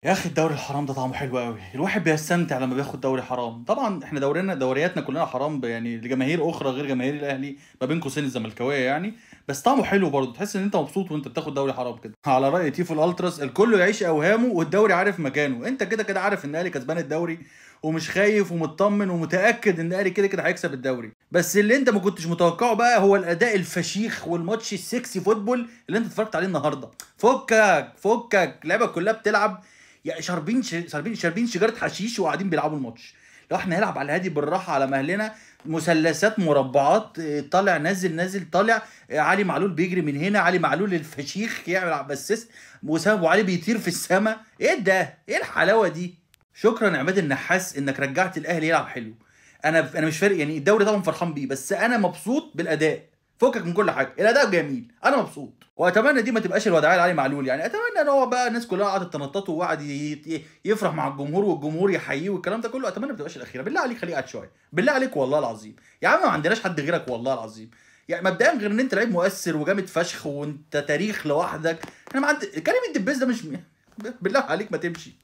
يا اخي الدوري الحرام ده طعمه حلو قوي. الواحد بيستمتع لما بياخد دوري حرام. طبعا احنا دورياتنا كلنا حرام يعني لجماهير اخرى غير جماهير الاهلي، ما بين قوسين الزملكاويه يعني. بس طعمه حلو برضه، تحس ان انت مبسوط وانت بتاخد دوري حرام كده. على راي تيفو الالتراس، الكل يعيش اوهامه والدوري عارف مكانه. انت كده كده عارف ان الاهلي كسبان الدوري، ومش خايف ومطمن ومتاكد ان الاهلي كده كده هيكسب الدوري. بس اللي انت ما كنتش متوقعه بقى هو الاداء الفشيخ والماتش السكسي فوتبول اللي انت اتفرجت عليه النهارده. فكك اللعبه كلها بتلعب يعني شاربين شجره حشيش وقاعدين بيلعبوا الماتش. لو احنا هنلعب على الهادي بالراحه على مهلنا، مثلثات مربعات، طالع نازل نازل طالع، علي معلول بيجري من هنا، علي معلول الفشيخ يعمل بسيس، وسام ابو علي بيطير في السماء. ايه ده؟ ايه الحلاوه دي؟ شكرا عماد النحاس انك رجعت الاهلي يلعب حلو. انا مش فارق يعني الدوري طبعا فرحان بيه، بس انا مبسوط بالاداء. فكك من كل حاجه، الاداء جميل، انا مبسوط. واتمنى دي ما تبقاش الوداعيه لعلي معلول، يعني اتمنى ان هو بقى الناس كلها قعدت تنططه وقعد يفرح مع الجمهور والجمهور يحييه والكلام ده كله. اتمنى ما تبقاش الاخيره. بالله عليك خليه قاعد شويه، بالله عليك والله العظيم. يا عم ما عندناش حد غيرك والله العظيم. يعني مبدئيا غير ان انت لعيب مؤثر وجامد فشخ وانت تاريخ لوحدك. احنا ما عند كريم الدبيس ده مش بالله عليك ما تمشي.